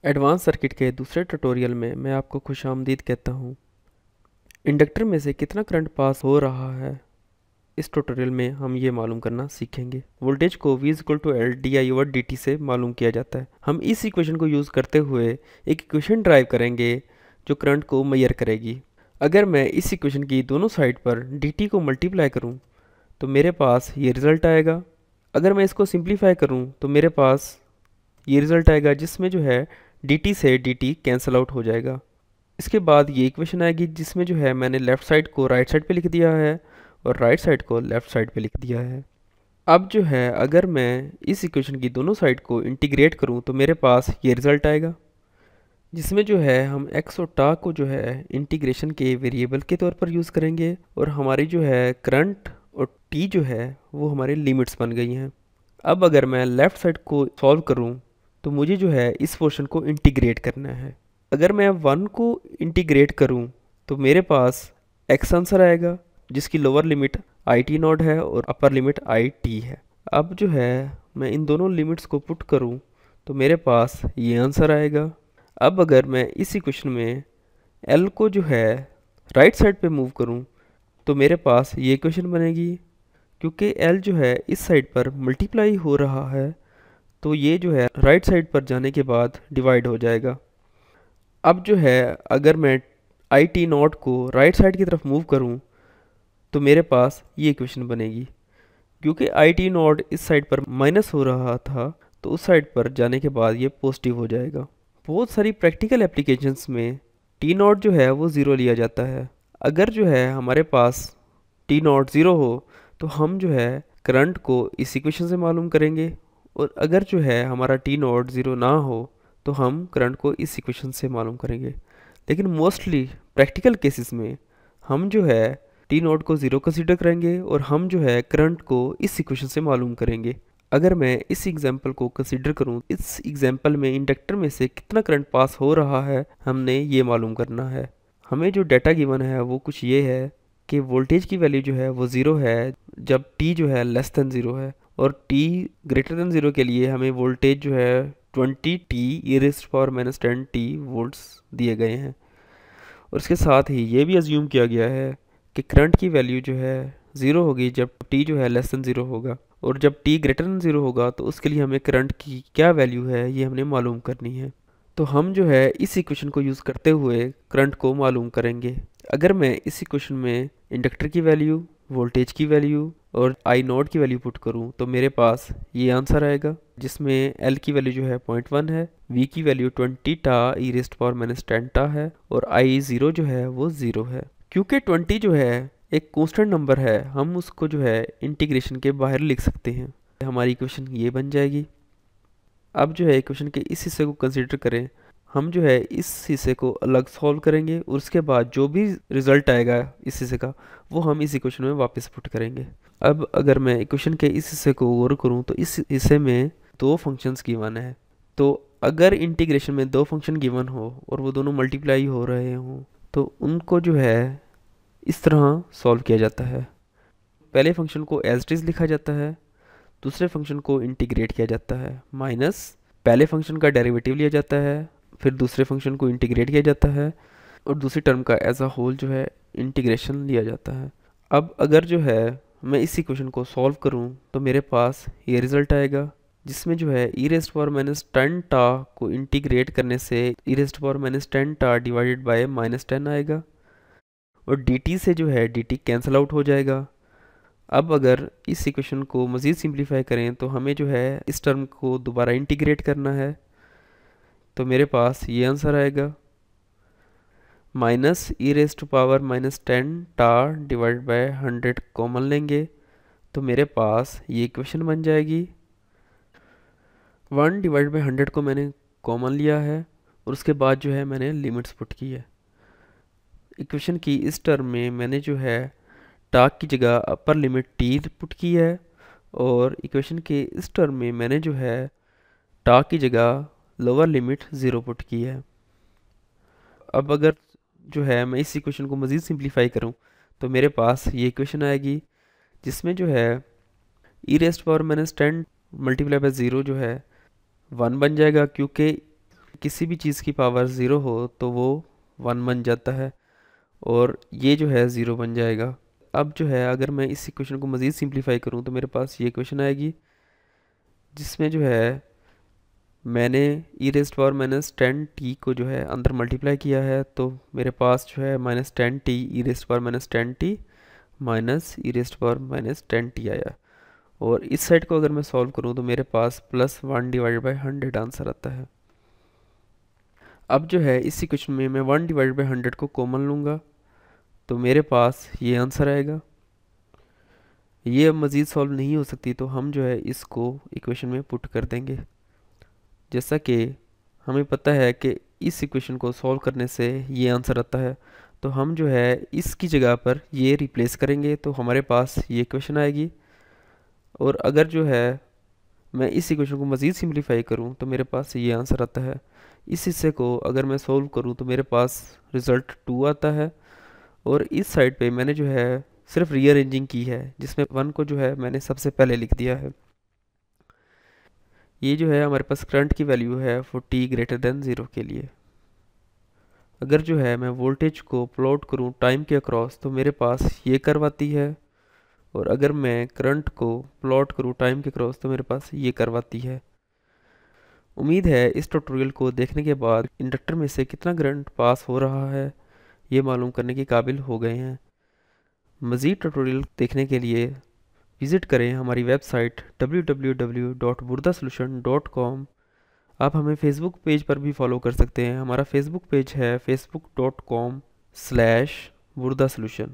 Advance circuit के दूसरे tutorial में मैं आपको खुशामदीद कहता हूँ। इंडक्टर में से कितना करंट पास हो रहा है, इस ट्यूटोरियल में हम ये मालूम करना सीखेंगे। वोल्टेज को V = L di/dt से मालूम किया जाता है। हम इस इक्वेशन को यूज़ करते हुए एक इक्वेशन ड्राइव करेंगे जो करंट को मेजर करेगी। अगर मैं इस इक्वेशन की दोनों साइड पर dt को मल्टीप्लाई करूँ तो मेरे पास ये रिज़ल्ट आएगा। अगर मैं इसको सिंप्लीफाई करूँ तो मेरे पास ये रिज़ल्ट आएगा, जिसमें जो है dt से dt कैंसिल आउट हो जाएगा। इसके बाद ये इक्वेशन आएगी जिसमें जो है मैंने लेफ़्ट साइड को राइट साइड पे लिख दिया है और राइट साइड को लेफ़्ट साइड पे लिख दिया है। अब जो है अगर मैं इस इक्वेशन की दोनों साइड को इंटीग्रेट करूं तो मेरे पास ये रिज़ल्ट आएगा, जिसमें जो है हम x और टा को जो है इंटीग्रेशन के वेरिएबल के तौर पर यूज़ करेंगे और हमारी जो है करंट और t जो है वो हमारे लिमिट्स बन गई हैं। अब अगर मैं लेफ़्ट साइड को सॉल्व करूं तो मुझे जो है इस पोर्शन को इंटीग्रेट करना है। अगर मैं 1 को इंटीग्रेट करूं तो मेरे पास x आंसर आएगा, जिसकी लोअर लिमिट IT0 है और अपर लिमिट IT है। अब जो है मैं इन दोनों लिमिट्स को पुट करूं तो मेरे पास ये आंसर आएगा। अब अगर मैं इस इक्वेशन में L को जो है राइट साइड पे मूव करूं तो मेरे पास ये इक्वेशन बनेगी। क्योंकि L जो है इस साइड पर मल्टीप्लाई हो रहा है तो ये जो है राइट साइड पर जाने के बाद डिवाइड हो जाएगा। अब जो है अगर मैं IT0 को राइट साइड की तरफ मूव करूं तो मेरे पास ये इक्वेशन बनेगी। क्योंकि IT0 इस साइड पर माइनस हो रहा था तो उस साइड पर जाने के बाद ये पॉजिटिव हो जाएगा। बहुत सारी प्रैक्टिकल एप्लीकेशंस में T0 जो है वो ज़ीरो लिया जाता है। अगर जो है हमारे पास T0 ज़ीरो हो तो हम जो है करंट को इस इक्वेशन से मालूम करेंगे, और अगर जो है हमारा T0 ज़ीरो ना हो तो हम करंट को इस इक्वेशन से मालूम करेंगे। लेकिन मोस्टली प्रैक्टिकल केसेस में हम जो है T0 को ज़ीरो कंसीडर करेंगे और हम जो है करंट को इस इक्वेशन से मालूम करेंगे। अगर मैं इस एग्जांपल को कंसीडर करूं, इस एग्जांपल में इंडक्टर में से कितना करंट पास हो रहा है हमने ये मालूम करना है। हमें जो डाटा गिवन है वो कुछ ये है कि वोल्टेज की वैल्यू जो है वो ज़ीरो है जब t जो है लेस देन ज़ीरो है, और t ग्रेटर देन ज़ीरो के लिए हमें वोल्टेज जो है 20t e−10t वोल्ट्स दिए गए हैं। और इसके साथ ही ये भी अज्यूम किया गया है कि करंट की वैल्यू जो है ज़ीरो होगी जब t जो है लेस देन ज़ीरो होगा, और जब t ग्रेटर देन ज़ीरो होगा तो उसके लिए हमें करंट की क्या वैल्यू है ये हमने मालूम करनी है। तो हम जो है इस इक्वेशन को यूज़ करते हुए करंट को मालूम करेंगे। अगर मैं इस इक्वेशन में इंडक्टर की वैल्यू, वोल्टेज की वैल्यू और I0 की वैल्यू पुट करूं तो मेरे पास ये आंसर आएगा, जिसमें L की वैल्यू जो है 0.1 है, V की वैल्यू 20 टा e−10 टा है और I0 जो है वो ज़ीरो है। क्योंकि 20 जो है एक कांस्टेंट नंबर है, हम उसको जो है इंटीग्रेशन के बाहर लिख सकते हैं। हमारी इक्वेशन ये बन जाएगी। अब जो है इक्वेशन के इस हिस्से को कंसीडर करें, हम जो है इस हिस्से को अलग सॉल्व करेंगे और उसके बाद जो भी रिजल्ट आएगा इस हिस्से का वो हम इस इक्वेशन में वापस पुट करेंगे। अब अगर मैं इक्वेशन के इस हिस्से को गौर करूं तो इस हिस्से में दो फंक्शंस गिवन है। तो अगर इंटीग्रेशन में दो फंक्शन गिवन हो और वो दोनों मल्टीप्लाई हो रहे हों तो उनको जो है इस तरह सॉल्व किया जाता है। पहले फंक्शन को एज इट इज़ लिखा जाता है, दूसरे फंक्शन को इंटीग्रेट किया जाता है, माइनस पहले फंक्शन का डेरिवेटिव लिया जाता है, फिर दूसरे फंक्शन को इंटीग्रेट किया जाता है और दूसरी टर्म का एज अ होल जो है इंटीग्रेशन लिया जाता है। अब अगर जो है मैं इस इक्वेशन को सॉल्व करूं तो मेरे पास ये रिज़ल्ट आएगा, जिसमें जो है e−10 टा को इंटीग्रेट करने से e−10 टा डिवाइडेड बाय -10 आएगा और dt से जो है dt कैंसिल आउट हो जाएगा। अब अगर इस इक्वेशन को मज़ीद सिंप्लीफाई करें तो हमें जो है इस टर्म को दोबारा इंटीग्रेट करना है, तो मेरे पास ये आंसर आएगा, -e−10 टा डिवाइड बाय 100 कॉमन लेंगे तो मेरे पास ये इक्वेशन बन जाएगी। 1 डिवाइड बाय 100 को मैंने कॉमन लिया है और उसके बाद जो है मैंने लिमिट्स पुट की है। इक्वेशन की इस टर्म में मैंने जो है टाक की जगह अपर लिमिट टी पुट की है और इक्वेशन के इस टर्म में मैंने जो है टाक की जगह लोअर लिमिट ज़ीरो पुट की है। अब अगर जो है मैं इस इक्वेशन को मज़ीद सिंप्लीफाई करूं तो मेरे पास ये इक्वेशन आएगी, जिसमें जो है e−10 मल्टीप्लाई बाय ज़ीरो जो है 1 बन जाएगा, क्योंकि किसी भी चीज़ की पावर ज़ीरो हो तो वो 1 बन जाता है और ये जो है 0 बन जाएगा। अब जो है अगर मैं इस इक्वेशन को मज़ीद सिंप्लीफाई करूँ तो मेरे पास ये इक्वेशन आएगी, जिसमें जो है मैंने ई रेज़्ड पावर माइनस 10t को जो है अंदर मल्टीप्लाई किया है, तो मेरे पास जो है minus 10t e raised power minus 10t minus e raised power minus 10t आया। और इस साइड को अगर मैं सॉल्व करूँ तो मेरे पास +1/100 आंसर आता है। अब जो है इस इक्वेशन में मैं 1/100 को कॉमन लूँगा तो मेरे पास ये आंसर आएगा। ये अब मज़ीद सॉल्व नहीं हो सकती तो हम जो है इसको इक्वेशन में पुट कर देंगे। जैसा कि हमें पता है कि इस इक्वेशन को सॉल्व करने से ये आंसर आता है, तो हम जो है इसकी जगह पर ये रिप्लेस करेंगे तो हमारे पास ये इक्वेशन आएगी। और अगर जो है मैं इस इक्वेशन को मज़ीद सिंप्लीफाई करूं तो मेरे पास ये आंसर आता है। इस हिस्से को अगर मैं सॉल्व करूं तो मेरे पास रिज़ल्ट 2 आता है। और इस साइड पे मैंने जो है सिर्फ रीअरेंजिंग की है, जिसमें 1 को जो है मैंने सबसे पहले लिख दिया है। ये जो है हमारे पास करंट की वैल्यू है फॉर t ग्रेटर देन 0 के लिए। अगर जो है मैं वोल्टेज को प्लॉट करूं टाइम के अक्रॉस तो मेरे पास ये कर्व आती है, और अगर मैं करंट को प्लॉट करूं टाइम के अक्रॉस तो मेरे पास ये कर्व आती है। उम्मीद है इस ट्यूटोरियल को देखने के बाद इंडक्टर में से कितना करंट पास हो रहा है ये मालूम करने के काबिल हो गए हैं। मज़ीद ट्यूटोरियल देखने के लिए विज़िट करें हमारी वेबसाइट www.burdasolution.com। आप हमें फेसबुक पेज पर भी फॉलो कर सकते हैं। हमारा फेसबुक पेज है facebook.com/burdasolution।